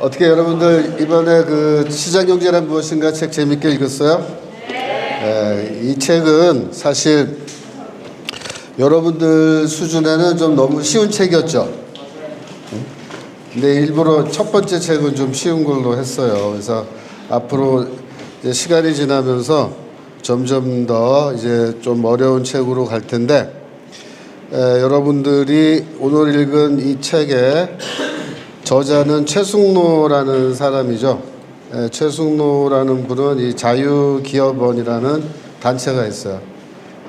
어떻게 여러분들 이번에 그 시장경제란 무엇인가 책 재밌게 읽었어요? 이 책은 사실 여러분들 수준에는 좀 너무 쉬운 책이었죠. 근데 일부러 첫 번째 책은 좀 쉬운 걸로 했어요. 그래서 앞으로 이제 시간이 지나면서 점점 더 이제 좀 어려운 책으로 갈 텐데, 여러분들이 오늘 읽은 이 책의 저자는 최숙노라는 사람이죠. 최숙노라는 분은 이 자유기업원이라는 단체가 있어요.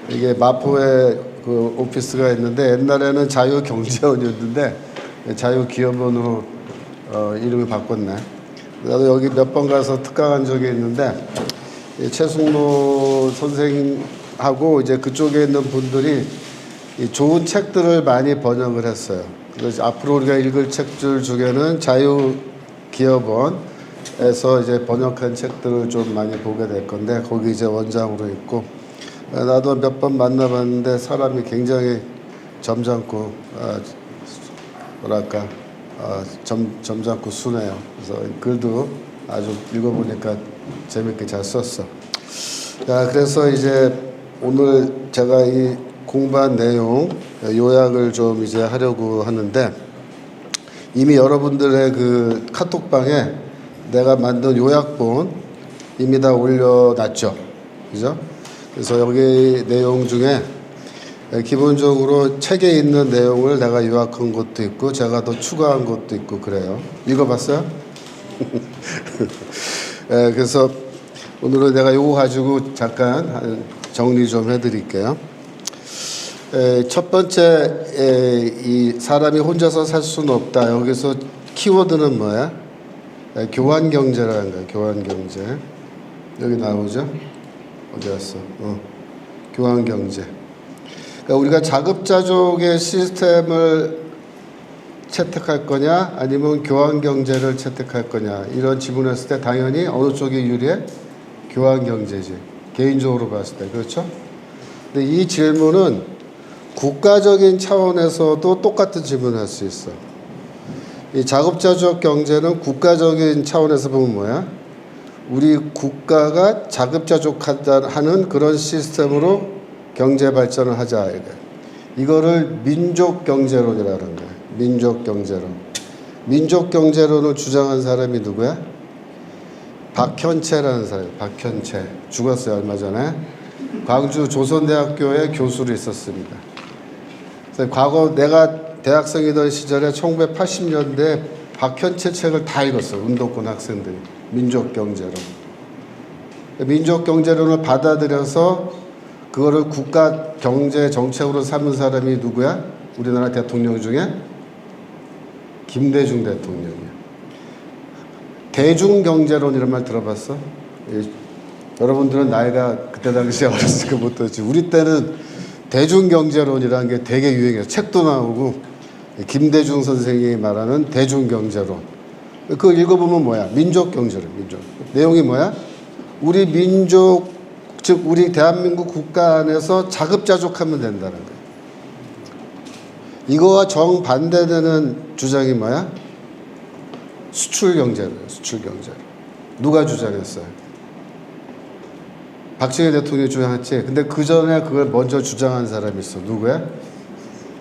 이게 마포에 그 오피스가 있는데 옛날에는 자유경제원이었는데 자유기업원으로 이름을 바꿨네. 나도 여기 몇 번 가서 특강한 적이 있는데 최숙노 선생하고 이제 그쪽에 있는 분들이 좋은 책들을 많이 번역을 했어요. 그래서 앞으로 우리가 읽을 책들 중에는 자유기업원에서 이제 번역한 책들을 좀 많이 보게 될 건데 거기 이제 원장으로 있고, 나도 몇 번 만나봤는데 사람이 굉장히 점잖고 뭐랄까 점잖고 순해요. 그래서 글도 아주 읽어보니까 재밌게 잘 썼어. 자, 그래서 이제 오늘 제가 이 공부한 내용 요약을 좀 이제 하려고 하는데, 이미 여러분들의 그 카톡방에 내가 만든 요약본 이미 다 올려놨죠. 그죠? 그래서 여기 내용 중에 기본적으로 책에 있는 내용을 내가 요약한 것도 있고 제가 더 추가한 것도 있고 그래요. 읽어봤어요? 그래서 오늘은 내가 요거 가지고 잠깐 정리 좀 해드릴게요. 첫 번째, 이 사람이 혼자서 살 수는 없다. 여기서 키워드는 뭐야? 교환경제라는 거야. 교환경제. 여기 나오죠? 어디 갔어? 교환경제. 그러니까 우리가 자급자족의 시스템을 채택할 거냐 아니면 교환경제를 채택할 거냐 이런 질문을 했을 때 당연히 어느 쪽이 유리해? 교환경제지. 개인적으로 봤을 때. 그렇죠? 근데 이 질문은 국가적인 차원에서도 똑같은 질문을 할 수 있어. 이 자급자족 경제는 국가적인 차원에서 보면 뭐야? 우리 국가가 자급자족하는 그런 시스템으로 경제 발전을 하자. 이거를 민족경제론이라는 거야. 민족경제론. 민족경제론을 주장한 사람이 누구야? 박현채라는 사람이에요. 박현채. 죽었어요, 얼마 전에. 광주 조선대학교에 교수로 있었습니다. 그래서 과거 내가 대학생이던 시절에 1980년대 박현채 책을 다 읽었어. 운동권 학생들이. 민족경제론. 민족경제론을 받아들여서 그거를 국가 경제 정책으로 삼은 사람이 누구야? 우리나라 대통령 중에 김대중 대통령이야. 대중경제론이라는 말 들어봤어? 여러분들은 나이가 그때 당시에 어렸으니까 못 들었지. 우리 때는 대중경제론이라는 게 되게 유행해요. 책도 나오고 김대중 선생이 말하는 대중경제론. 그거 읽어보면 뭐야? 민족경제론. 민족. 내용이 뭐야? 우리 민족, 즉 우리 대한민국 국가 안에서 자급자족하면 된다는 거예요. 이거와 정반대되는 주장이 뭐야? 수출경제로요. 수출경제로. 누가 주장했어요? 박정희 대통령이 주장했지. 근데 그 전에 그걸 먼저 주장한 사람이 있어. 누구야?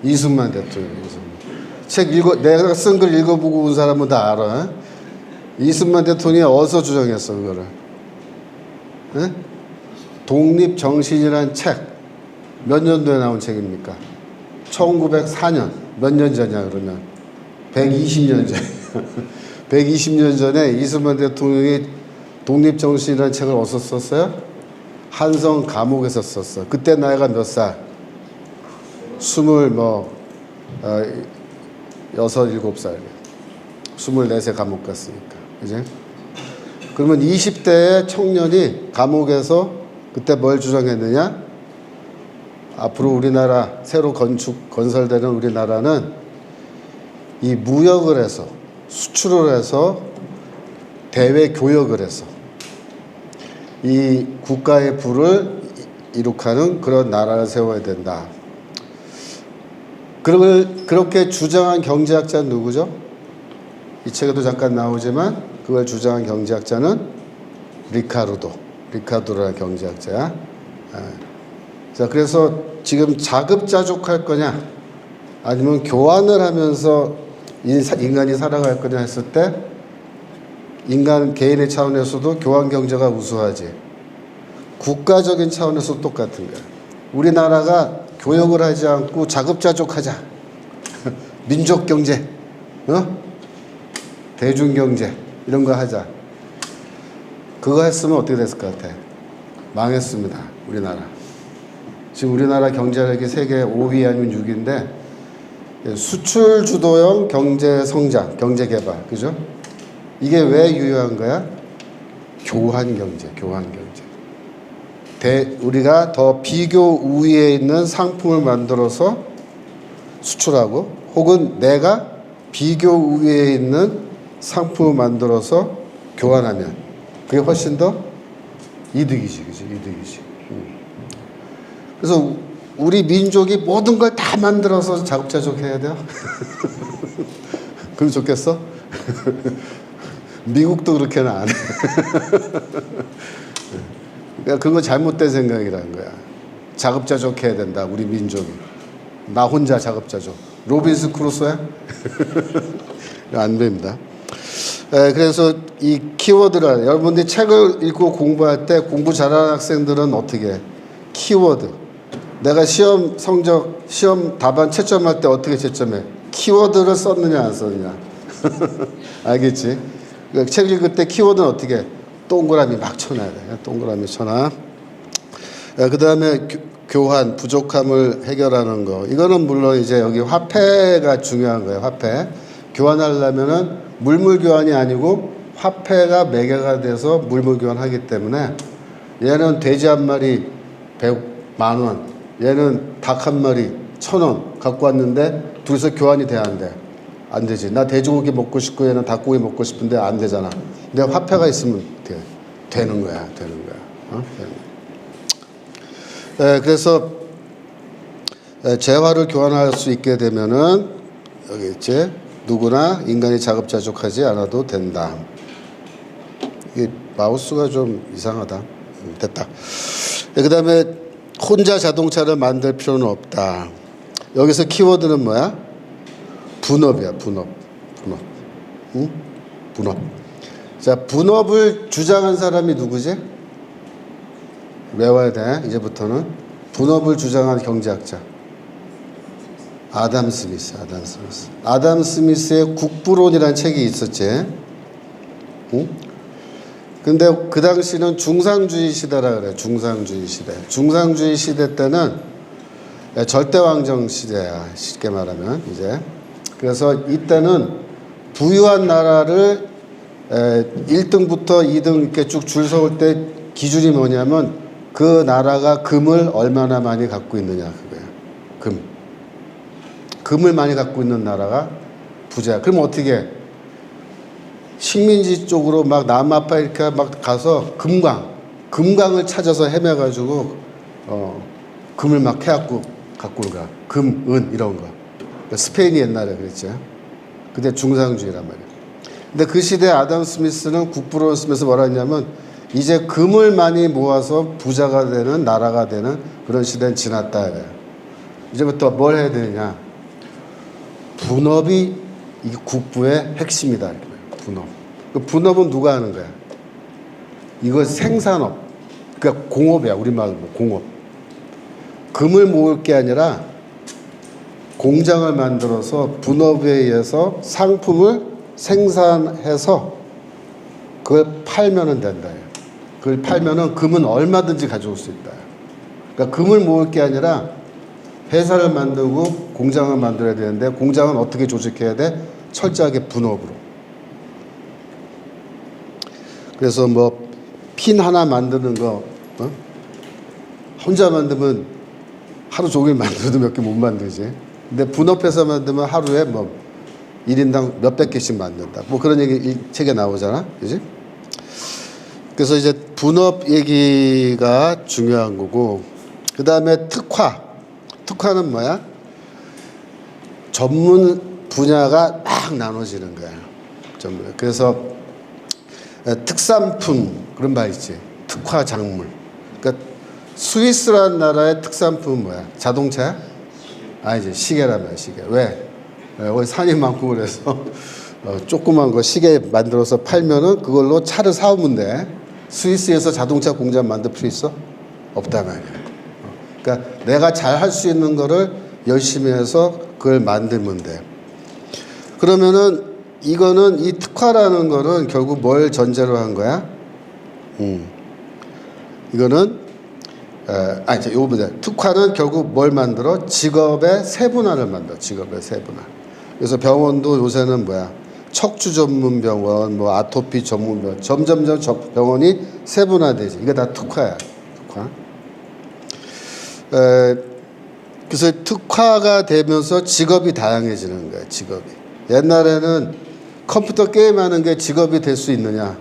이승만 대통령. 책 내가 쓴 글 읽어보고 온 사람은 다 알아. 이승만 대통령이 어디서 주장했어, 그거를? 네? 독립정신이라는 책. 몇 년도에 나온 책입니까? 1904년. 몇 년 전이야, 그러면? 120년 전. 120년 전에 이승만 대통령이 독립정신이라는 책을 어디서 썼어요? 한성 감옥에서 썼어. 그때 나이가 몇 살? 6, 7살. 24세 감옥 갔으니까. 그지? 그러면 20대의 청년이 감옥에서 그때 뭘 주장했느냐? 앞으로 우리나라, 새로 건설되는 우리나라는 이 무역을 해서, 수출을 해서, 대외 교역을 해서, 이 국가의 부를 이룩하는 그런 나라를 세워야 된다. 그렇게 주장한 경제학자는 누구죠? 이 책에도 잠깐 나오지만 그걸 주장한 경제학자는 리카르도라는 경제학자야. 자, 그래서 지금 자급자족할 거냐 아니면 교환을 하면서 인간이 살아갈 거냐 했을 때 인간 개인의 차원에서도 교환 경제가 우수하지. 국가적인 차원에서 똑같은 거야. 우리나라가 교역을 하지 않고 자급자족하자. 민족 경제, 대중 경제 이런 거 하자. 그거 했으면 어떻게 됐을 것 같아? 망했습니다. 우리나라. 지금 우리나라 경제력이 세계 5위 아니면 6위인데 수출 주도형 경제 성장, 경제 개발, 그죠? 이게 왜 유효한 거야? 교환 경제. 우리가 더 비교 우위에 있는 상품을 만들어서 수출하고 혹은 내가 비교 우위에 있는 상품을 만들어서 교환하면 그게 훨씬 더 이득이지, 그지? 이득이지. 그래서 우리 민족이 모든 걸 다 만들어서 자급자족해야 돼요? 그럼 좋겠어? 미국도 그렇게는 안 해. 그러니까 그건 잘못된 생각이라는 거야. 자급자족해야 된다, 우리 민족이. 나 혼자 자급자족. 로빈스 크루소야? 안 됩니다. 그래서 이 키워드를 여러분들이 책을 읽고 공부할 때 공부 잘하는 학생들은 어떻게 해? 키워드. 내가 시험 성적, 시험 답안 채점할 때 어떻게 채점해? 키워드를 썼느냐 안 썼느냐. 알겠지? 그러니까 책 읽을 때 키워드는 어떻게 해? 동그라미 막 쳐놔야 돼. 동그라미 쳐놔. 그 다음에 교환, 부족함을 해결하는 거. 이거는 물론 이제 여기 화폐가 중요한 거예요. 화폐. 교환하려면은 물물 교환이 아니고 화폐가 매개가 돼서 물물 교환하기 때문에 얘는 돼지 한 마리 100만 원, 얘는 닭 한 마리 1,000원 갖고 왔는데 둘이서 교환이 돼야 안 돼. 안 되지. 나 돼지고기 먹고 싶고 얘는 닭고기 먹고 싶은데 안 되잖아. 근데 화폐가 있으면 되는 거야. 그래서 재화를 교환할 수 있게 되면은 여기 있지. 누구나 인간이 자급자족하지 않아도 된다. 이게 마우스가 좀 이상하다. 됐다. 그 다음에 혼자 자동차를 만들 필요는 없다. 여기서 키워드는 뭐야? 분업이야. 분업. 응? 분업. 자, 분업을 주장한 사람이 누구지? 외워야 돼. 이제부터는 분업을 주장한 경제학자. 아담 스미스. 아담 스미스의 국부론이라는 책이 있었지. 응? 근데 그 당시는 중상주의 시대라 그래. 중상주의 시대 때는 절대왕정 시대야. 쉽게 말하면 이제. 그래서 이때는 부유한 나라를 1등부터 2등 이렇게 쭉 줄 서올 때 기준이 뭐냐면 그 나라가 금을 얼마나 많이 갖고 있느냐 그거야. 금을 많이 갖고 있는 나라가 부자야. 그럼 어떻게 해? 식민지 쪽으로 막 남아프리카 막 가서 금광을 찾아서 헤매가지고 금을 막 해갖고 갖고 가. 금, 은 이런 거. 스페인이 옛날에 그랬죠. 그때 중상주의란 말이야. 근데 그 시대에 아담 스미스는 국부론을 쓰면서 뭐라 했냐면 이제 금을 많이 모아서 부자가 되는 나라가 되는 그런 시대는 지났다. 이제부터 뭘 해야 되느냐. 분업이 이 국부의 핵심이다. 분업. 그 분업은 누가 하는 거야? 이거 생산업. 그러니까 공업이야. 우리말로 공업. 금을 모을 게 아니라 공장을 만들어서 분업에 의해서 상품을 생산해서 그걸 팔면은 된다. 그걸 팔면은 금은 얼마든지 가져올 수 있다. 그러니까 금을 모을 게 아니라 회사를 만들고 공장을 만들어야 되는데 공장은 어떻게 조직해야 돼? 철저하게 분업으로. 그래서 뭐 핀 하나 만드는 거 혼자 만들면 하루 종일 만들어도 몇 개 못 만들지. 근데 분업해서 만들면 하루에 뭐 1인당 몇백 개씩 만든다. 뭐 그런 얘기 이 책에 나오잖아. 그지? 그래서 이제 분업 얘기가 중요한 거고, 그 다음에 특화. 특화는 뭐야? 전문 분야가 막 나눠지는 거야. 전문이에요. 그래서 특산품 그런 말 있지. 특화 작물. 그러니까 스위스라는 나라의 특산품은 뭐야? 자동차야? 아니지. 시계라면 시계. 왜? 거기 산이 많고 그래서 조그만 거 시계 만들어서 팔면은 그걸로 차를 사오면 돼. 스위스에서 자동차 공장 만들 필요 있어? 없단 말이야. 그러니까 내가 잘 할 수 있는 거를 열심히 해서 그걸 만들면 돼. 그러면은 이거는 이 특화라는 거는 결국 뭘 전제로 한 거야? 이거는 요거보다 특화는 결국 뭘 만들어? 직업의 세분화를 만들어. 직업의 세분화. 그래서 병원도 요새는 뭐야? 척추 전문 병원, 뭐 아토피 전문 병원, 점점점 병원이 세분화되지. 이게 다 특화야. 특화. 그래서 특화가 되면서 직업이 다양해지는 거야. 직업이. 옛날에는 컴퓨터 게임하는 게 직업이 될 수 있느냐?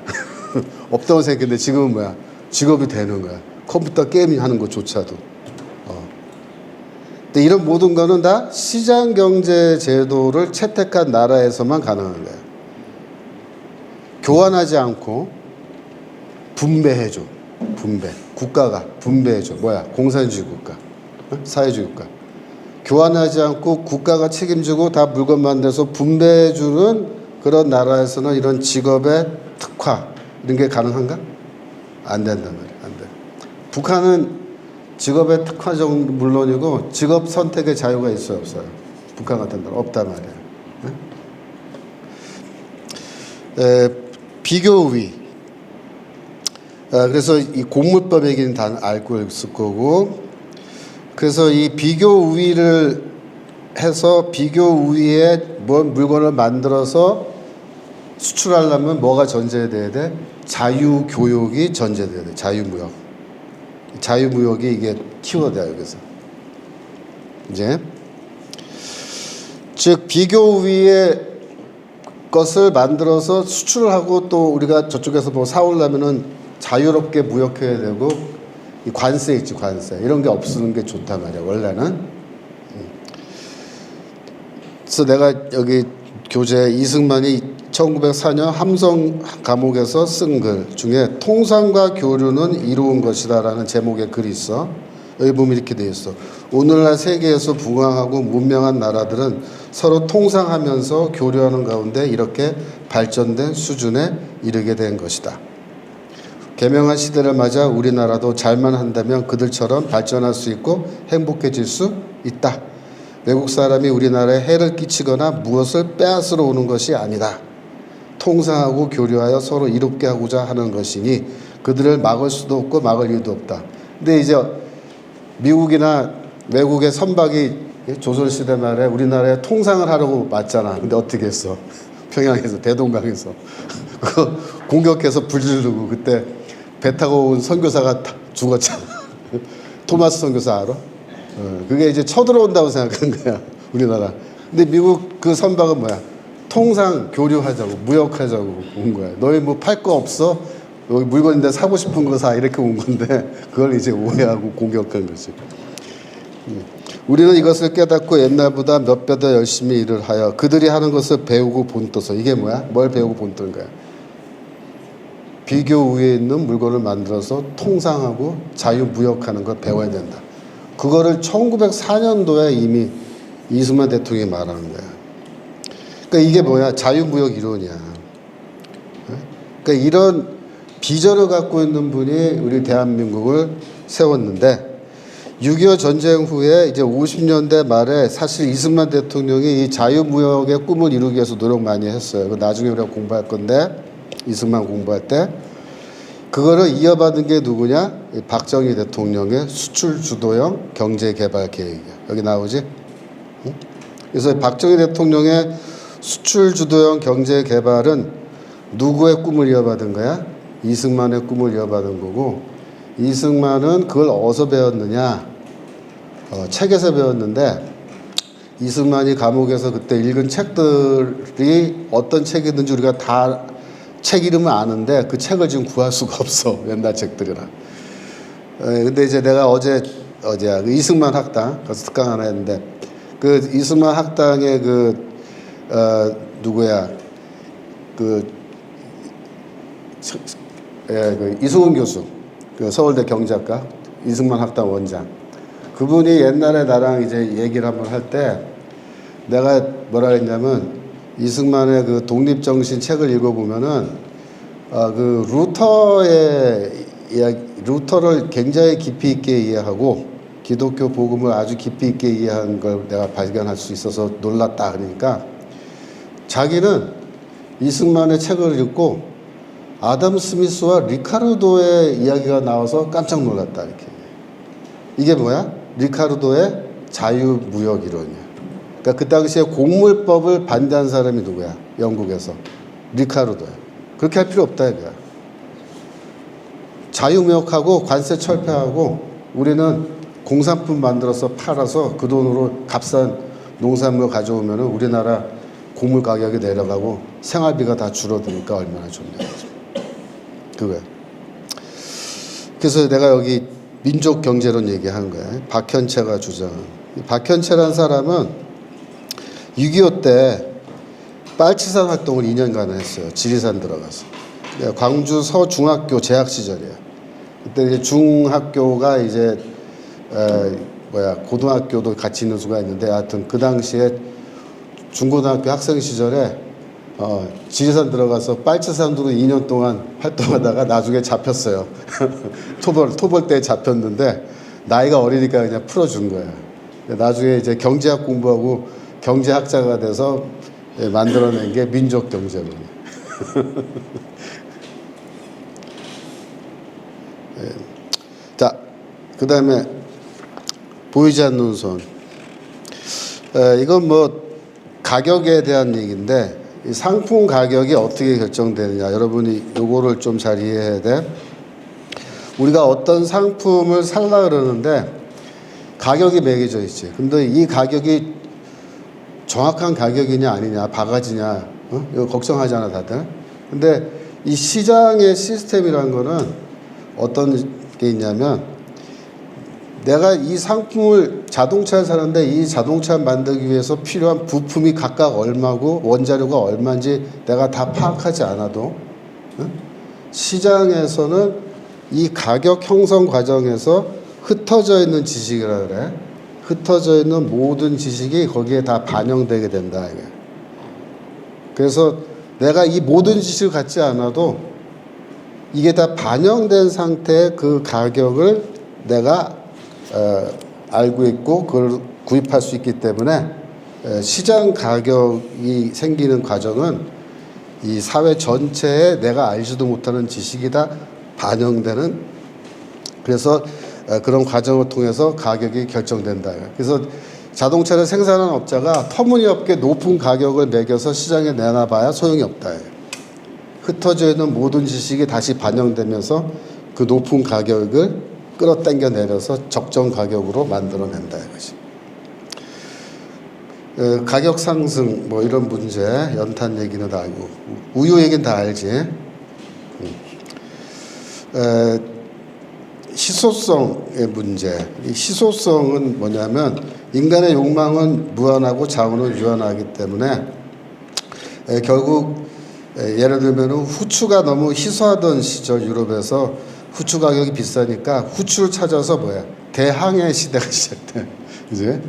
없다고 생각했는데 지금은 뭐야? 직업이 되는 거야. 컴퓨터 게임 하는 것조차도. 근데 이런 모든 거는 다 시장 경제 제도를 채택한 나라에서만 가능한 거야. 교환하지 않고 분배해줘. 분배. 국가가 분배해줘. 뭐야? 공산주의 국가. 사회주의 국가. 교환하지 않고 국가가 책임지고 다 물건 만들어서 분배해주는 그런 나라에서는 이런 직업의 특화 이런 게 가능한가? 안 된단 말이야. 안 돼. 북한은 직업의 특화 정도 물론이고 직업 선택의 자유가 있어요, 없어요? 북한 같은 데는 없단 말이에요. 비교 우위. 그래서 이 곡물법 얘기는 다 알고 있을 거고, 그래서 이 비교 우위를 해서 비교 우위에 뭐 물건을 만들어서 수출하려면 뭐가 전제돼야 돼? 자유교육이 전제돼야 돼. 자유무역. 자유무역이 이게 키워드야 여기서. 이제 즉 비교 우위의 것을 만들어서 수출을 하고 또 우리가 저쪽에서 뭐 사오려면은 자유롭게 무역해야 되고 이 관세 있지 관세 이런 게 없는 게 좋단 말이야 원래는. 그래서 내가 여기 교재 이승만이 1904년 함성 감옥에서 쓴 글 중에 통상과 교류는 이루은 것이다라는 제목의 글이 있어. 여기 보면 이렇게 돼 있어. 오늘날 세계에서 부강하고 문명한 나라들은 서로 통상하면서 교류하는 가운데 이렇게 발전된 수준에 이르게 된 것이다. 개명한 시대를 맞아 우리나라도 잘만 한다면 그들처럼 발전할 수 있고 행복해질 수 있다. 외국 사람이 우리나라에 해를 끼치거나 무엇을 빼앗으러 오는 것이 아니다. 통상하고 교류하여 서로 이롭게 하고자 하는 것이니 그들을 막을 수도 없고 막을 이유도 없다. 근데 이제 미국이나 외국의 선박이 조선시대 말에 우리나라에 통상을 하려고 왔잖아. 근데 어떻게 했어? 평양에서 대동강에서 그거 공격해서 불 지르고 그때 배 타고 온 선교사가 죽었잖아. 토마스 선교사 알아? 그게 이제 쳐들어온다고 생각한 거야 우리나라. 근데 미국 그 선박은 뭐야? 통상 교류하자고 무역하자고 온 거야. 너희 뭐 팔 거 없어? 여기 물건인데 사고 싶은 거 사 이렇게 온 건데 그걸 이제 오해하고 공격한 거지. 우리는 이것을 깨닫고 옛날보다 몇 배 더 열심히 일을 하여 그들이 하는 것을 배우고 본떠서. 이게 뭐야? 뭘 배우고 본떠는 거야? 비교 우위에 있는 물건을 만들어서 통상하고 자유무역하는 걸 배워야 된다. 그거를 1904년도에 이미 이승만 대통령이 말하는 거야. 그러니까 이게 뭐야? 자유무역 이론이야. 그러니까 이런 비전을 갖고 있는 분이 우리 대한민국을 세웠는데 6.25 전쟁 후에 이제 50년대 말에 사실 이승만 대통령이 이 자유무역의 꿈을 이루기 위해서 노력 많이 했어요. 나중에 우리가 공부할 건데 이승만 공부할 때 그거를 이어받은 게 누구냐? 박정희 대통령의 수출주도형 경제개발 계획이야. 여기 나오지? 그래서 박정희 대통령의 수출주도형 경제개발은 누구의 꿈을 이어받은 거야? 이승만의 꿈을 이어받은 거고 이승만은 그걸 어디서 배웠느냐? 책에서 배웠는데 이승만이 감옥에서 그때 읽은 책들이 어떤 책이든지 우리가 다 책 이름을 아는데 그 책을 지금 구할 수가 없어. 옛날 책들이라. 근데 이제 내가 어제야 그 이승만 학당 가서 특강 하나 했는데 그 이승만 학당의 누구야 그 이승훈 교수, 그 서울대 경제학과 이승만 학당 원장, 그분이 옛날에 나랑 이제 얘기를 한번 할 때 내가 뭐라 했냐면 이승만의 그 독립정신 책을 읽어보면은 그 루터를 굉장히 깊이 있게 이해하고 기독교 복음을 아주 깊이 있게 이해한 걸 내가 발견할 수 있어서 놀랐다. 그러니까 자기는 이승만의 책을 읽고 아담 스미스와 리카르도의 이야기가 나와서 깜짝 놀랐다. 이렇게. 이게 뭐야? 리카르도의 자유무역 이론이야. 그러니까 그 당시에 곡물법을 반대한 사람이 누구야? 영국에서. 리카르도야. 그렇게 할 필요 없다 이거야. 자유무역하고 관세 철폐하고 우리는 공산품 만들어서 팔아서 그 돈으로 값싼 농산물 가져오면 우리나라 곡물 가격이 내려가고 생활비가 다 줄어드니까 얼마나 좋냐. 그거야. 그래서 내가 여기 민족 경제론 얘기한 거야. 박현채가 주장한. 박현채라는 사람은 6.25 때 빨치산 활동을 2년간 했어요. 지리산 들어가서. 광주 서중학교 재학 시절이에요. 그때 이제 중학교가 이제 고등학교도 같이 있는 수가 있는데 하여튼 그 당시에 중고등학교 학생 시절에 지리산 들어가서 빨치산으로 2년 동안 활동하다가 나중에 잡혔어요. 토벌대에 잡혔는데 나이가 어리니까 그냥 풀어준 거예요. 나중에 이제 경제학 공부하고 경제학자가 돼서 만들어낸 게 민족경제론이에요. 자, 그 다음에 보이지 않는 손. 이건 뭐 가격에 대한 얘기인데 이 상품 가격이 어떻게 결정되느냐. 여러분이 요거를 좀 잘 이해해야 돼. 우리가 어떤 상품을 살라 그러는데 가격이 매겨져 있지. 근데 이 가격이 정확한 가격이냐 아니냐, 바가지냐, 이거 걱정하잖아 다들. 근데 이 시장의 시스템이라는 거는 어떤 게 있냐면 내가 이 상품을 자동차를 사는데 이 자동차 만들기 위해서 필요한 부품이 각각 얼마고 원자료가 얼마인지 내가 다 파악하지 않아도 시장에서는 이 가격 형성 과정에서 흩어져 있는 지식이라 그래. 흩어져 있는 모든 지식이 거기에 다 반영되게 된다. 이게. 그래서 내가 이 모든 지식을 갖지 않아도 이게 다 반영된 상태의 그 가격을 내가 알고 있고 그걸 구입할 수 있기 때문에 시장 가격이 생기는 과정은 이 사회 전체에 내가 알지도 못하는 지식이 다 반영되는, 그래서 그런 과정을 통해서 가격이 결정된다. 그래서 자동차를 생산하는 업자가 터무니없게 높은 가격을 매겨서 시장에 내놔봐야 소용이 없다. 흩어져 있는 모든 지식이 다시 반영되면서 그 높은 가격을 끌어당겨 내려서 적정 가격으로 만들어낸다 이것이. 가격 상승 뭐 이런 문제, 연탄 얘기는 다 알고 우유 얘기는 다 알지. 희소성의 문제. 이 희소성은 뭐냐면 인간의 욕망은 무한하고 자원은 유한하기 때문에 결국 예를 들면 후추가 너무 희소하던 시절 유럽에서 후추 가격이 비싸니까 후추를 찾아서 뭐야 대항해 시대가 시작돼. 이제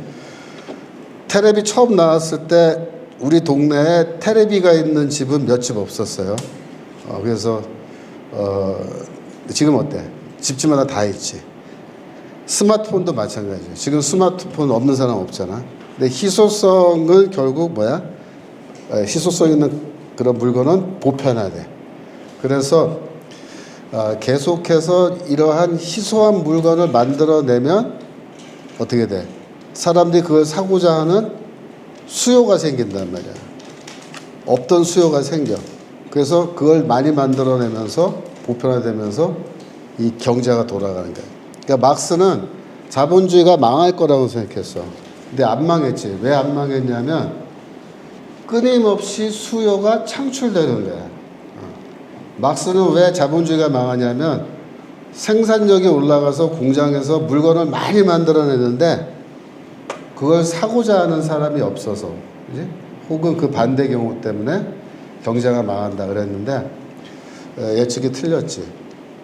테레비 처음 나왔을 때 우리 동네에 테레비가 있는 집은 몇 집 없었어요. 그래서 지금 어때? 집집마다 다 있지. 스마트폰도 마찬가지예요. 지금 스마트폰 없는 사람 없잖아. 근데 희소성은 결국 뭐야? 희소성 있는 그런 물건은 보편화돼. 그래서 계속해서 이러한 희소한 물건을 만들어내면 어떻게 돼? 사람들이 그걸 사고자 하는 수요가 생긴단 말이야. 없던 수요가 생겨. 그래서 그걸 많이 만들어내면서 보편화되면서 이 경제가 돌아가는 거야. 그러니까 막스는 자본주의가 망할 거라고 생각했어. 근데 안 망했지. 왜 안 망했냐면 끊임없이 수요가 창출되는 거야. 막스는 왜 자본주의가 망하냐면 생산력이 올라가서 공장에서 물건을 많이 만들어내는데 그걸 사고자 하는 사람이 없어서, 그지? 혹은 그 반대 경우 때문에 경제가 망한다 그랬는데 예측이 틀렸지.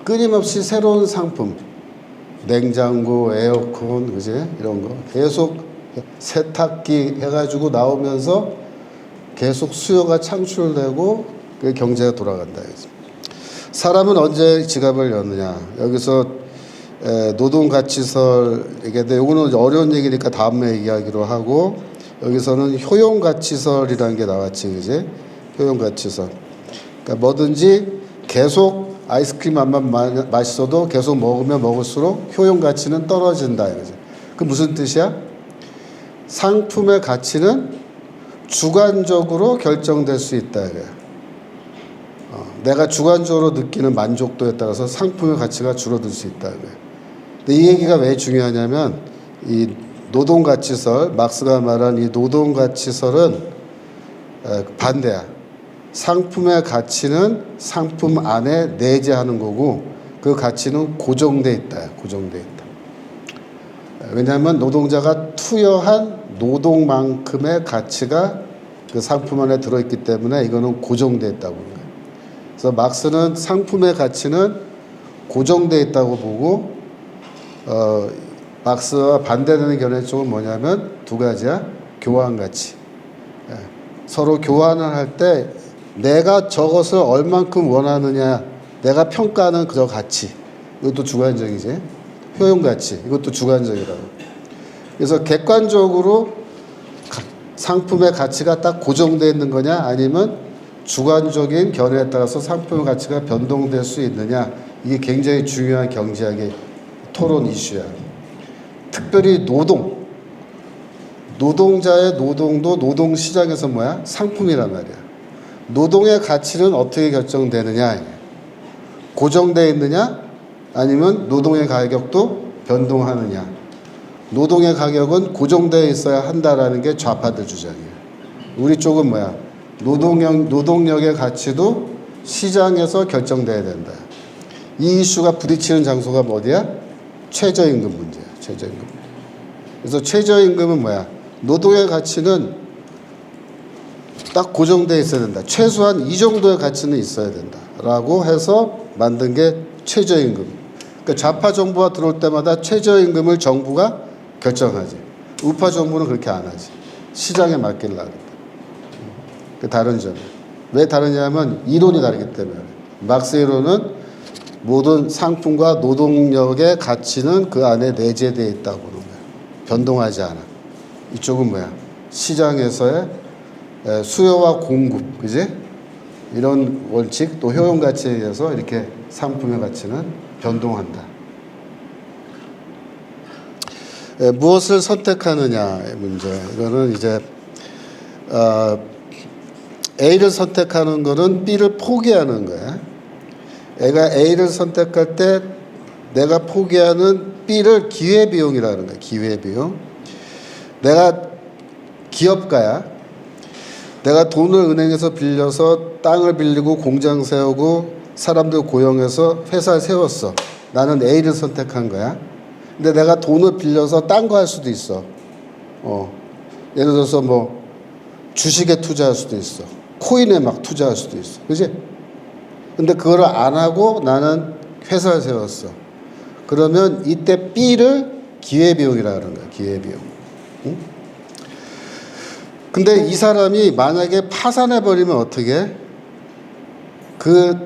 끊임없이 새로운 상품, 냉장고, 에어컨, 그지? 이런 거 계속 세탁기 해가지고 나오면서 계속 수요가 창출되고 그 경제가 돌아간다. 사람은 언제 지갑을 여느냐? 여기서 노동가치설 얘기인데 이거는 어려운 얘기니까 다음에 얘기하기로 하고, 여기서는 효용가치설이라는 게 나왔지, 그지? 효용가치설. 그러니까 뭐든지 계속 아이스크림 맛만 맛있어도 계속 먹으면 먹을수록 효용가치는 떨어진다, 이거지. 그 무슨 뜻이야? 상품의 가치는 주관적으로 결정될 수 있다, 이거야. 내가 주관적으로 느끼는 만족도에 따라서 상품의 가치가 줄어들 수 있다, 이거야. 근데 이 얘기가 왜 중요하냐면, 이 노동가치설, 막스가 말한 이 노동가치설은 반대야. 상품의 가치는 상품 안에 내재하는 거고, 그 가치는 고정돼 있다. 고정돼 있다. 왜냐하면 노동자가 투여한 노동만큼의 가치가 그 상품 안에 들어있기 때문에 이거는 고정돼 있다고 보는 거예요. 그래서 막스는 상품의 가치는 고정돼 있다고 보고, 막스와 반대되는 견해 쪽은 뭐냐면 두 가지야. 교환 가치. 서로 교환을 할 때 내가 저것을 얼만큼 원하느냐, 내가 평가하는 그 가치, 이것도 주관적이지. 효용 가치, 이것도 주관적이라고. 그래서 객관적으로 상품의 가치가 딱 고정되어 있는 거냐, 아니면 주관적인 견해에 따라서 상품의 가치가 변동될 수 있느냐, 이게 굉장히 중요한 경제학의 토론 이슈야. 특별히 노동자의 노동도 노동시장에서 뭐야? 상품이란 말이야. 노동의 가치는 어떻게 결정되느냐? 고정되어 있느냐? 아니면 노동의 가격도 변동하느냐? 노동의 가격은 고정되어 있어야 한다라는 게 좌파들 주장이에요. 우리 쪽은 뭐야? 노동력의 가치도 시장에서 결정돼야 된다. 이 이슈가 부딪히는 장소가 어디야? 최저임금 문제야. 최저임금. 그래서 최저임금은 뭐야? 노동의 가치는 딱 고정되어 있어야 된다. 최소한 이 정도의 가치는 있어야 된다. 라고 해서 만든 게 최저임금. 그러니까 좌파 정부가 들어올 때마다 최저임금을 정부가 결정하지. 우파 정부는 그렇게 안 하지. 시장에 맡기려고 한다. 그 다른 점. 왜 다르냐면 이론이 다르기 때문에. 막스 이론은 모든 상품과 노동력의 가치는 그 안에 내재되어 있다고 보는 거야. 변동하지 않아. 이쪽은 뭐야? 시장에서의 수요와 공급, 그지? 이런 원칙, 또 효용 가치에 의해서 이렇게 상품의 가치는 변동한다. 무엇을 선택하느냐의 문제. 이거는 이제 A를 선택하는 거는 B를 포기하는 거야. 애가 A를 선택할 때 내가 포기하는 B를 기회비용이라는 거야. 기회비용. 내가 기업가야. 내가 돈을 은행에서 빌려서 땅을 빌리고 공장 세우고 사람들 고용해서 회사를 세웠어. 나는 A를 선택한 거야. 근데 내가 돈을 빌려서 딴 거 할 수도 있어. 예를 들어서 뭐 주식에 투자할 수도 있어. 코인에 막 투자할 수도 있어. 그지? 근데 그걸 안 하고 나는 회사를 세웠어. 그러면 이때 B를 기회비용이라 하는 거야. 기회비용. 응? 근데 이 사람이 만약에 파산해버리면 어떻게? 그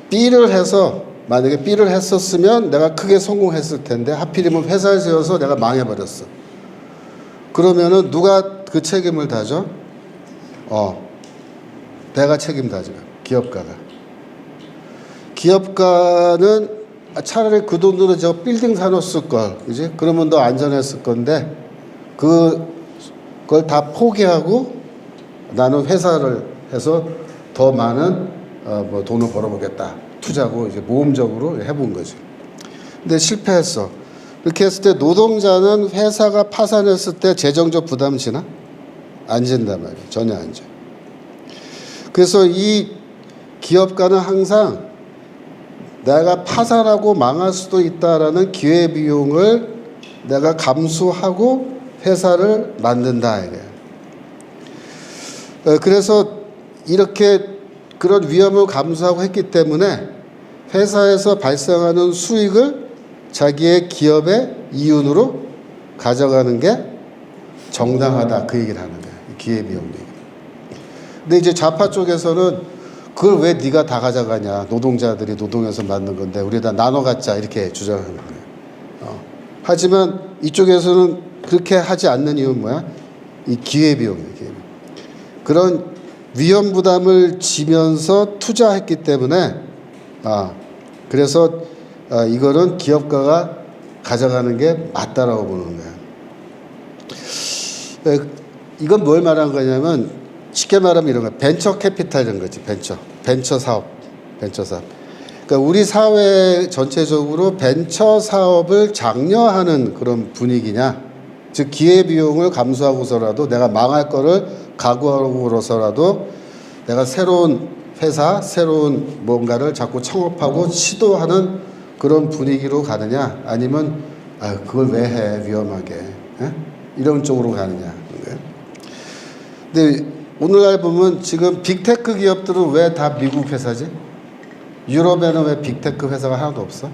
B를 해서, 만약에 B를 했었으면 내가 크게 성공했을 텐데 하필이면 회사를 세워서 내가 망해버렸어. 그러면은 누가 그 책임을 다져? 내가 책임 다져. 기업가가. 기업가는 차라리 그 돈으로 저 빌딩 사놓았을 걸, 그지? 그러면 더 안전했을 건데 그걸 다 포기하고 나는 회사를 해서 더 많은 뭐 돈을 벌어보겠다. 투자고 이제 모험적으로 해본 거지. 근데 실패했어. 이렇게 했을 때 노동자는 회사가 파산했을 때 재정적 부담 지나? 안 진단 말이야. 전혀 안 져. 그래서 이 기업가는 항상 내가 파산하고 망할 수도 있다라는 기회비용을 내가 감수하고 회사를 만든다. 이래요. 그래서 이렇게 그런 위험을 감수하고 했기 때문에 회사에서 발생하는 수익을 자기의 기업의 이윤으로 가져가는 게 정당하다, 그 얘기를 하는 거예요. 기회비용 얘기. 근데 이제 좌파 쪽에서는 그걸 왜 네가 다 가져가냐, 노동자들이 노동해서 만든 건데 우리 다 나눠 갖자, 이렇게 주장하는 거예요. 하지만 이쪽에서는 그렇게 하지 않는 이유는 뭐야? 이 기회비용이에요. 기회비용. 그런 위험 부담을 지면서 투자했기 때문에 그래서 이거는 기업가가 가져가는 게 맞다라고 보는 거예요. 이건 뭘 말하는 거냐면 쉽게 말하면 이런 거야. 벤처 캐피탈 이런 거지. 벤처 사업. 그러니까 우리 사회 전체적으로 벤처 사업을 장려하는 그런 분위기냐, 즉 기회비용을 감수하고서라도 내가 망할 거를 각오하고서라도 내가 새로운 회사, 새로운 뭔가를 자꾸 창업하고 시도하는 그런 분위기로 가느냐, 아니면 그걸 왜 해, 위험하게, 이런 쪽으로 가느냐. 근데 오늘날 보면 지금 빅테크 기업들은 왜 다 미국 회사지? 유럽에는 왜 빅테크 회사가 하나도 없어?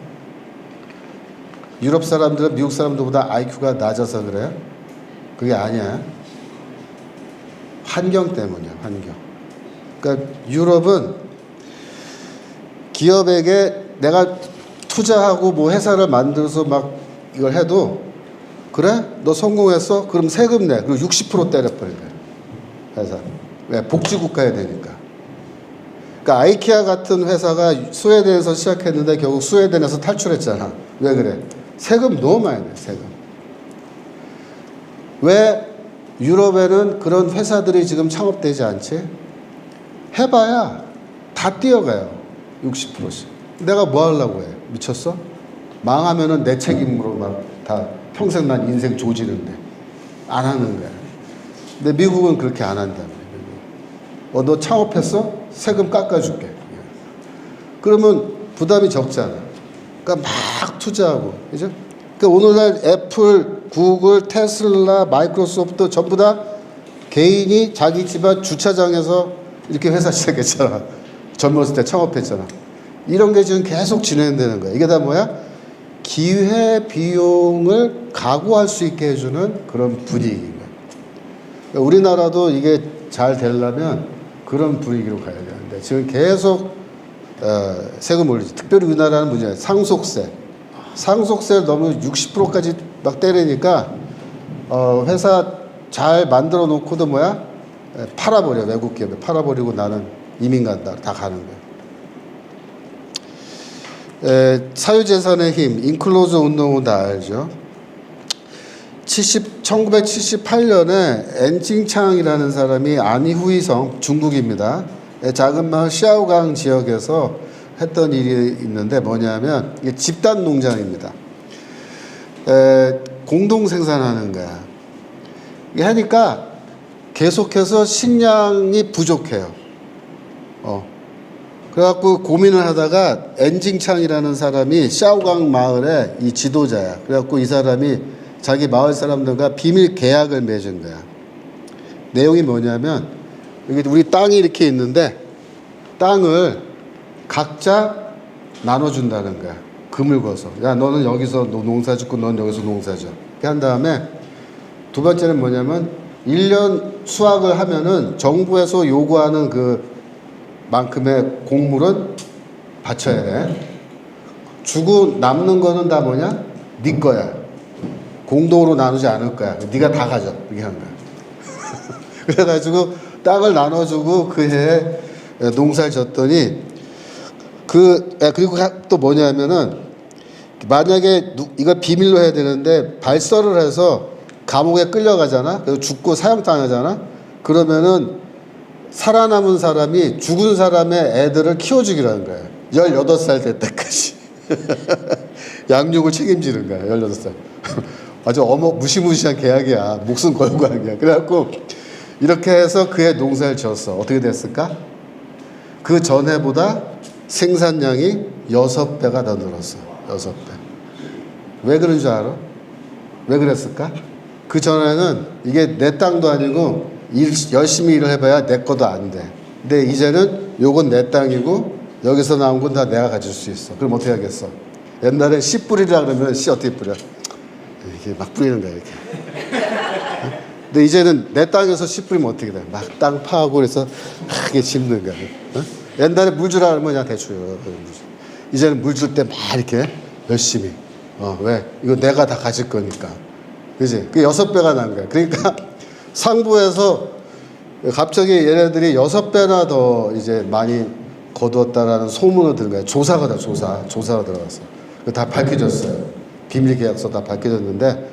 유럽 사람들은 미국 사람들보다 IQ가 낮아서 그래요? 그게 아니야. 환경 때문이야, 환경. 그러니까 유럽은 기업에게 내가 투자하고 뭐 회사를 만들어서 막 이걸 해도, 그래? 너 성공했어? 그럼 세금 내. 그리고 60% 때려버린 거야, 회사. 왜? 복지국가야 되니까. 그러니까 아이키아 같은 회사가 스웨덴에서 시작했는데 결국 스웨덴에서 탈출했잖아. 왜 그래? 세금 너무 많이 내, 세금. 왜 유럽에는 그런 회사들이 지금 창업되지 않지? 해봐야 다 뛰어가요. 60%씩. 내가 뭐 하려고 해? 미쳤어? 망하면은 내 책임으로 막 다 평생 난 인생 조지는데 안 하는 거야. 근데 미국은 그렇게 안 한다. 너 창업했어? 세금 깎아줄게. 그러면 부담이 적잖아. 그러니까 막 투자하고, 그죠? 그러니까 오늘날 애플, 구글, 테슬라, 마이크로소프트 전부 다 개인이 자기 집안 주차장에서 이렇게 회사 시작했잖아. 젊었을 때 창업했잖아. 이런 게 지금 계속 진행되는 거야. 이게 다 뭐야? 기회 비용을 각오할 수 있게 해주는 그런 분위기인 거야. 그러니까 우리나라도 이게 잘 되려면 그런 분위기로 가야 되는데 지금 계속 세금 올리지. 특별히 우리나라는 문제야. 상속세 너무 60%까지 막 때리니까 회사 잘 만들어 놓고도 뭐야? 팔아버려. 외국 기업에 팔아버리고 나는 이민 간다. 다 가는 거야. 사유재산의 힘, 인클로저 운동은 다 알죠. 1978년에 엔칭창이라는 사람이 안후이성, 중국입니다. 작은 마을 샤오강 지역에서 했던 일이 있는데 뭐냐면 이게 집단 농장입니다. 공동 생산하는 거야. 이게 하니까 계속해서 식량이 부족해요. 그래갖고 고민을 하다가 엔징창이라는 사람이 샤오강 마을의 이 지도자야. 그래갖고 이 사람이 자기 마을 사람들과 비밀 계약을 맺은 거야. 내용이 뭐냐면 여기 우리 땅이 이렇게 있는데 땅을 각자 나눠준다는 거야. 금을 거서. 야, 너는 여기서 농사 짓고 넌 여기서 농사 져. 이렇게 한 다음에 두 번째는 뭐냐면 1년 수확을 하면은 정부에서 요구하는 그 만큼의 곡물은 바쳐야 돼. 주고 남는 거는 다 뭐냐? 네 거야. 공동으로 나누지 않을 거야. 네가 다 가져. 이렇게 한 거야. 그래가지고 땅을 나눠주고 그 해에 농사를 졌더니 그리고 또 뭐냐면은 만약에 이걸 비밀로 해야 되는데 발설을 해서 감옥에 끌려가잖아. 그래서 죽고 사형당하잖아. 그러면은 살아남은 사람이 죽은 사람의 애들을 키워주기로 하는 거야. 18살 될 때까지. 양육을 책임지는 거야. 18살. 아주 무시무시한 계약이야. 목숨 걸고 하는 거야. 그래갖고 이렇게 해서 그의 농사를 지었어. 어떻게 됐을까? 그 전해보다 생산량이 6배가 더 늘었어. 6배. 왜 그런 줄 알아? 왜 그랬을까? 그 전에는 이게 내 땅도 아니고 열심히 일을 해봐야 내 것도 안 돼. 근데 이제는 요건 내 땅이고 여기서 나온 건 다 내가 가질 수 있어. 그럼 어떻게 하겠어? 옛날에 씨 뿌리라 그러면 씨 어떻게 뿌려? 이렇게 막 뿌리는 거야 이렇게. 근데 이제는 내 땅에서 씨 뿌리면 어떻게 돼? 막 땅 파고 그래서 크게 심는 거야. 옛날에 물 주라 그러면 그냥 대충. 이제는 물 줄 때 막 이렇게 열심히. 왜? 이거 내가 다 가질 거니까. 그지? 그 6배가 난 거야. 그러니까 상부에서 갑자기 얘네들이 6배나 더 이제 많이 거두었다라는 소문을 들은 거야. 조사가 들어갔어. 다 밝혀졌어요. 비밀 계약서 다 밝혀졌는데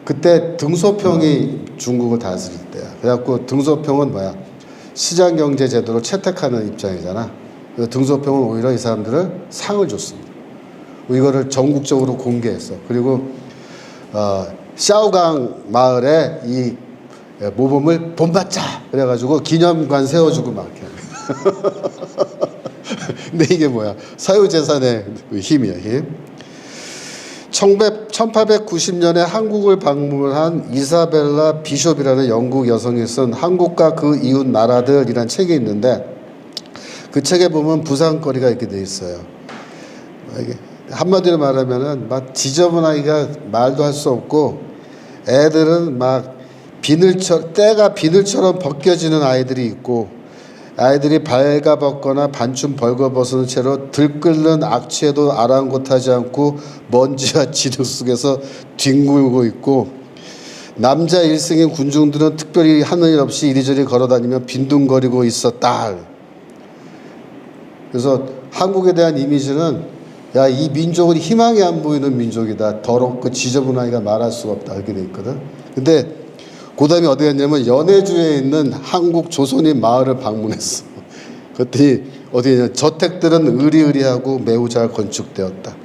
그때 등소평이 중국을 다스릴 때야. 그래갖고 등소평은 뭐야? 시장 경제 제도를 채택하는 입장이잖아. 그래서 등소평은 오히려 이 사람들을 상을 줬습니다. 이거를 전국적으로 공개했어. 그리고 샤오강 마을에 이 모범을 본받자 그래가지고 기념관 세워주고 막 이렇게. 근데 이게 뭐야? 사유재산의 힘이야, 힘. 1890년에 한국을 방문한 이사벨라 비숍이라는 영국 여성이 쓴 한국과 그 이웃 나라들이라는 책이 있는데 그 책에 보면 부상거리가 이렇게 돼 있어요. 이게 한마디로 말하면은 막 지저분하기가 말도 할 수 없고 애들은 막 때가 비늘처럼 벗겨지는 아이들이 있고 아이들이 발가벗거나 반쯤 벌거벗은 채로 들끓는 악취에도 아랑곳하지 않고 먼지와 지륵 속에서 뒹굴고 있고 남자 일승인 군중들은 특별히 하는 일 없이 이리저리 걸어다니며 빈둥거리고 있었다. 그래서 한국에 대한 이미지는 야, 이 민족은 희망이 안 보이는 민족이다. 더럽고 지저분하기가 말할 수가 없다. 이렇게 돼 있거든. 근데 그 다음에 어디 갔냐면 연해주에 있는 한국 조선인 마을을 방문했어. 그랬더니 어디 갔냐면 저택들은 으리으리하고 매우 잘 건축되었다.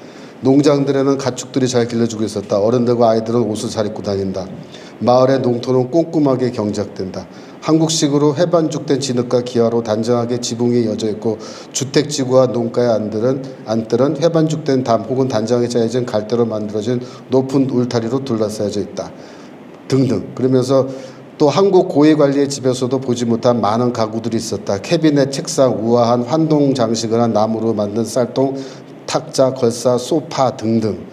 농장들에는 가축들이 잘 길러주고 있었다. 어른들과 아이들은 옷을 잘 입고 다닌다. 마을의 농토는 꼼꼼하게 경작된다. 한국식으로 해반죽된 진흙과 기와로 단정하게 지붕이 이어져 있고 주택지구와 농가의 안뜰은 해반죽된 담 혹은 단정하게 짜여진 갈대로 만들어진 높은 울타리로 둘러싸여져 있다. 등등. 그러면서 또 한국 고위관리의 집에서도 보지 못한 많은 가구들이 있었다. 캐비넷, 책상, 우아한 환동 장식을 한 나무로 만든 쌀통, 탁자, 걸사, 소파 등등.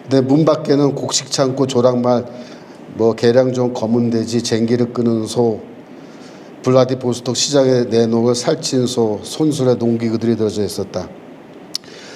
근데 문 밖에는 곡식 창고, 조랑말, 계량 좋은 검은 돼지, 쟁기를 끄는 소, 블라디보스톡 시장에 내놓을 살찐 소, 손술의 농기구들이 들어져 있었다.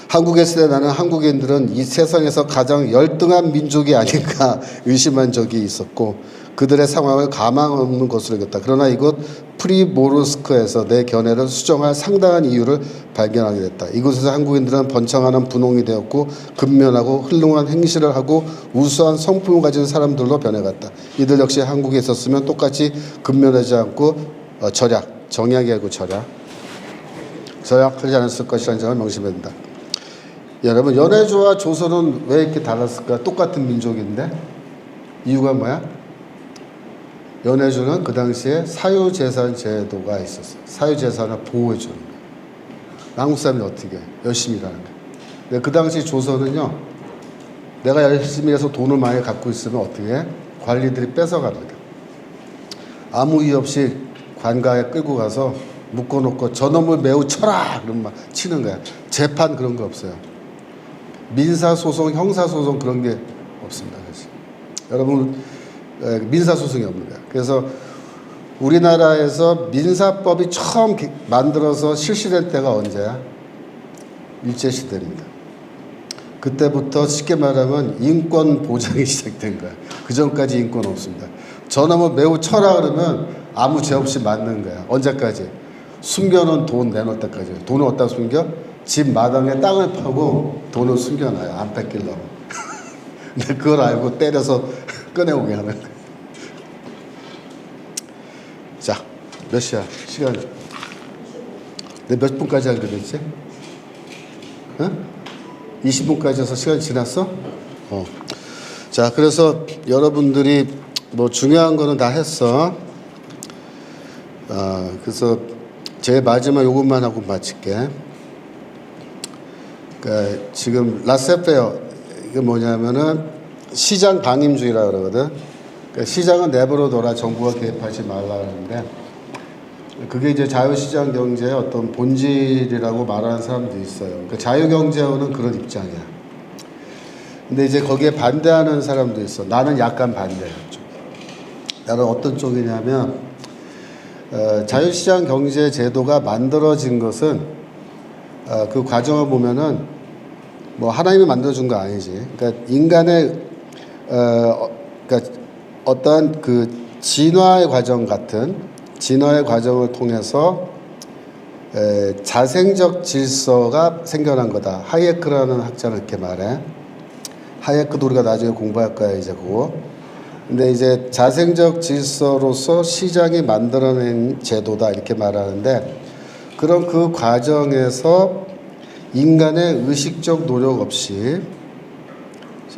한국에 있을 때 나는 한국인들은 이 세상에서 가장 열등한 민족이 아닌가 의심한 적이 있었고 그들의 상황을 가망 없는 것으로 여겼다. 그러나 이곳 프리모르스크에서 내 견해를 수정할 상당한 이유를 발견하게 됐다. 이곳에서 한국인들은 번창하는 분홍이 되었고 근면하고 훌륭한 행실을 하고 우수한 성품을 가진 사람들로 변해갔다. 이들 역시 한국에 있었으면 똑같이 근면하지 않고 정약이 아니고 절약하지 않았을 것이라는 점을 명심해야 된다. 여러분, 연해주와 조선은 왜 이렇게 달랐을까? 똑같은 민족인데 이유가 뭐야? 연해주는 그 당시에 사유재산 제도가 있었어. 사유재산을 보호해주는 거야. 한국 사람이 어떻게 해? 열심히 일하는 거야. 근데 그 당시 조선은요, 내가 열심히 해서 돈을 많이 갖고 있으면 어떻게 해? 관리들이 뺏어가는 거야. 아무 이유 없이 관가에 끌고 가서 묶어놓고 저놈을 매우 쳐라! 그러면 막 치는 거야. 재판 그런 거 없어요. 민사소송, 형사소송 그런 게 없습니다. 그래서. 여러분, 민사소송이 없는 거야. 그래서 우리나라에서 민사법이 처음 만들어서 실시될 때가 언제야? 일제시대입니다. 그때부터 쉽게 말하면 인권 보장이 시작된 거야. 그 전까지 인권 없습니다. 저놈을 매우 쳐라 그러면 아무 죄 없이 맞는 거야. 언제까지? 숨겨놓은 돈 내놓을 때까지. 돈을 어디다 숨겨? 집 마당에 땅을 파고 돈을 숨겨놔요. 안 뺏기려고. 근데 그걸 알고 때려서 꺼내오게 하는 거예요. 자, 몇 시야? 시간. 내가 몇 분까지 하기로 했지? 20분까지 해서 시간이 지났어? 자, 그래서 여러분들이 중요한 거는 다 했어. 그래서 제일 마지막 요것만 하고 마칠게. 그러니까 지금 라세페어 이게 뭐냐면은 시장 방임주의라 그러거든. 그러니까 시장은 내버려 둬라, 정부가 개입하지 말라 그러는데 그게 이제 자유시장 경제의 어떤 본질이라고 말하는 사람도 있어요. 그러니까 자유경제론은 그런 입장이야. 근데 이제 거기에 반대하는 사람도 있어. 나는 약간 반대야. 나는 어떤 쪽이냐면 자유시장 경제 제도가 만들어진 것은 그 과정을 보면은 뭐 하나님이 만들어준 거 아니지. 그러니까 인간의 그러니까 어떠한 그 진화의 과정 같은 진화의 과정을 통해서 자생적 질서가 생겨난 거다. 하이에크라는 학자는 이렇게 말해. 하이에크도 우리가 나중에 공부할 거야 이제 그거. 근데 이제 자생적 질서로서 시장이 만들어낸 제도다 이렇게 말하는데 그런 그 과정에서 인간의 의식적 노력 없이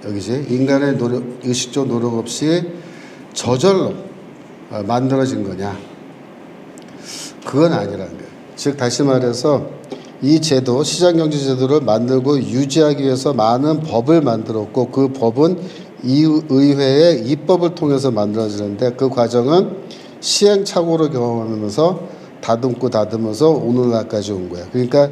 여기지 인간의 의식적 노력 없이 저절로 만들어진 거냐? 그건 아니라는 거예요. 즉 다시 말해서 이 제도 시장경제 제도를 만들고 유지하기 위해서 많은 법을 만들었고 그 법은 이 의회의 입법을 통해서 만들어지는데 그 과정은 시행착오를 경험하면서 다듬으면서 오늘날까지 온 거야. 그러니까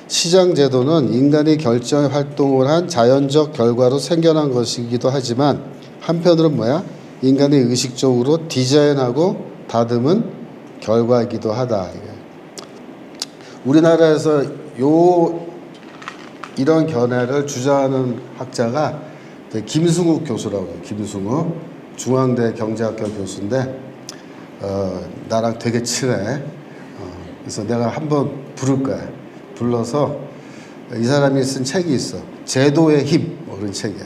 시장제도는 인간이 결정 활동을 한 자연적 결과로 생겨난 것이기도 하지만 한편으로는 뭐야? 인간이 의식적으로 디자인하고 다듬은 결과이기도 하다. 우리나라에서 이런 견해를 주장하는 학자가 김승욱 교수라고 해요. 김승욱 중앙대 경제학과 교수인데 나랑 되게 친해. 그래서 내가 한번 부를 거야. 불러서 이 사람이 쓴 책이 있어. 제도의 힘, 뭐 그런 책이야.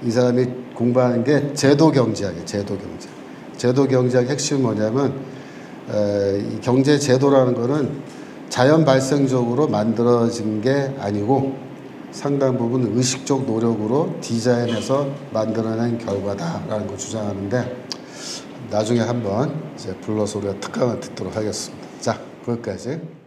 이 사람이 공부하는 게 제도 경제학이야. 제도 경제. 제도 경제학 핵심은 뭐냐면 이 경제 제도라는 거는 자연 발생적으로 만들어진 게 아니고 상당 부분 의식적 노력으로 디자인해서 만들어낸 결과다라는 걸 주장하는데 나중에 한번 이제 불러서 우리가 특강을 듣도록 하겠습니다. 자, 거기까지.